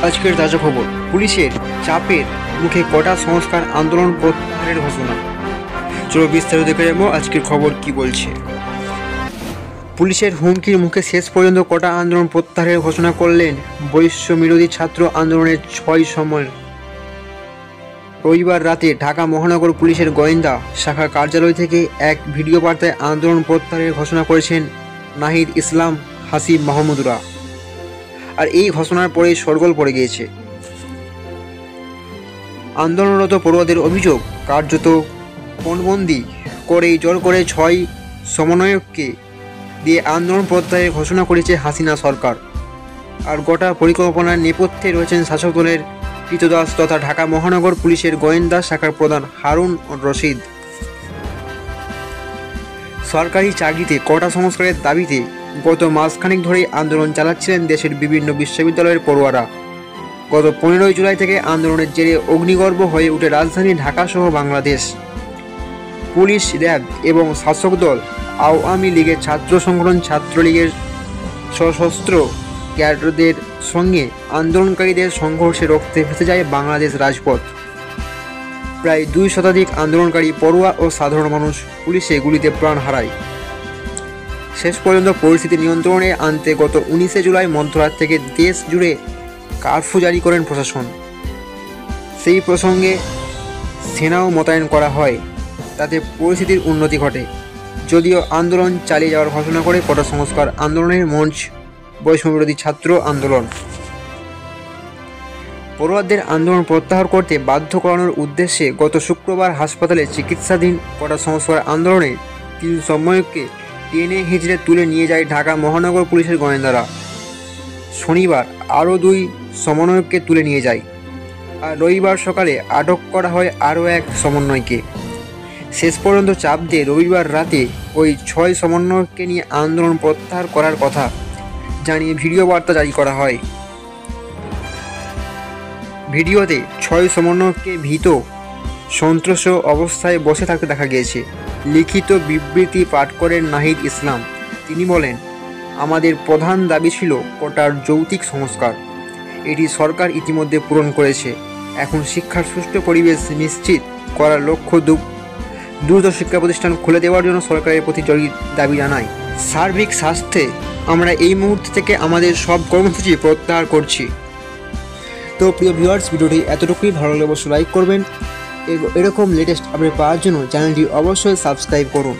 আজকের তাজা খবর, পুলিশের চাপের মুখে কটা সংস্কার আন্দোলন প্রত্যাহারের ঘোষণা। চলো বিস্তারিত দেখে যাবো আজকের খবর কি বলছে। পুলিশের হুমকির মুখে শেষ পর্যন্ত কটা আন্দোলন প্রত্যাহারের ঘোষণা করলেন বৈষম্যবিরোধী ছাত্র আন্দোলনের 6 সময়। রবিবার রাতে ঢাকা মহানগর পুলিশের গোয়েন্দা শাখার কার্যালয় থেকে এক ভিডিও বার্তায় আন্দোলন প্রত্যাহারের ঘোষণা করেছেন নাহিদ ইসলাম হাসিব মাহমুদুরা। আর এই ঘোষণার পরেই শোরগোল পড়ে গিয়েছে। আন্দোলনরত পড়ুয়াদের অভিযোগ, কার্যত ফোনবন্দি করেই জোর করে 6 সমন্বয়ককে দিয়ে আন্দোলন প্রত্যাহারের ঘোষণা করেছে হাসিনা সরকার। আর গোটা পরিকল্পনার নেপথ্যে রয়েছেন শাসক দলের কৃতদাস তথা ঢাকা মহানগর পুলিশের গোয়েন্দা শাখার প্রধান হারুন রশিদ। সরকারি চাকরিতে কোটা সংস্কারের দাবিতে গত মাসখানেক ধরেই আন্দোলন চালাচ্ছিলেন দেশের বিভিন্ন বিশ্ববিদ্যালয়ের পড়ুয়ারা। গত 15 জুলাই থেকে আন্দোলনের জেরে অগ্নিগর্ভ হয়ে ওঠে রাজধানী ঢাকাসহ বাংলাদেশ। পুলিশ, র্যাব এবং শাসক দল আওয়ামী লীগের ছাত্র সংগঠন, ছাত্রলীগের সশস্ত্র ক্যাডারদের সঙ্গে আন্দোলনকারীদের সংঘর্ষে রক্তে ভেসে যায় বাংলাদেশ রাজপথ। প্রায় 2 শতাধিক আন্দোলনকারী পড়ুয়া ও সাধারণ মানুষ পুলিশে গুলিতে প্রাণ হারায়। শেষ পর্যন্ত পরিস্থিতি নিয়ন্ত্রণে আনতে গত 19 জুলাই মধ্যরাত থেকে দেশ জুড়ে কারফিউ জারি করেন প্রশাসন। সেই প্রসঙ্গে সেনাও মোতায়েন করা হয়, তাতে পরিস্থিতির উন্নতি ঘটে। যদিও আন্দোলন চালিয়ে যাওয়ার ঘোষণা করে কোটা সংস্কার আন্দোলনের মঞ্চ বৈষম্যবিরোধী ছাত্র আন্দোলন। পড়ুয়াদের আন্দোলন প্রত্যাহার করতে বাধ্য করানোর উদ্দেশ্যে গত শুক্রবার হাসপাতালে চিকিৎসাধীন কোটা সংস্কার আন্দোলনে 3 সমন্বয়ককে টেনে হিঁচড়ে তুলে নিয়ে যায় ঢাকা মহানগর পুলিশের গোয়েন্দারা। শনিবার আরও 2 সমন্বয়ককে তুলে নিয়ে যায়। আর রবিবার সকালে আটক করা হয় আরও এক সমন্বয়কে। শেষ পর্যন্ত চাপ দিয়ে রবিবার রাতে ওই 6 সমন্বয়ককে নিয়ে আন্দোলন প্রত্যাহার করার কথা জানিয়ে ভিডিও বার্তা জারি করা হয়। ভিডিওতে 6 সমন্বয়ককে ভীত সন্ত্রস্ত অবস্থায় বসে থাকতে দেখা গিয়েছে। লিখিত বিবৃতি পাঠ করেন নাহিদ ইসলাম। তিনি বলেন, আমাদের প্রধান দাবি ছিল কোটার যৌক্তিক সংস্কার। এটি সরকার ইতিমধ্যে পূরণ করেছে। এখন শিক্ষার সুষ্ঠু পরিবেশ নিশ্চিত করার লক্ষ্য দ্রুত শিক্ষা প্রতিষ্ঠান খুলে দেওয়ার জন্য সরকারের প্রতি দাবি জানাই। সার্বিক স্বাস্থ্যে আমরা এই মুহূর্ত থেকে আমাদের সব কর্মসূচি প্রত্যাহার করছি। তো প্রিয় ভিউয়ার্স, ভিডিওটি এতটুকুই। ভালো লাগলে অবশ্যই লাইক করবেন। এরকম লেটেস্ট আপডেট পাওয়ার জন্য চ্যানেলটি অবশ্যই সাবস্ক্রাইব করুন।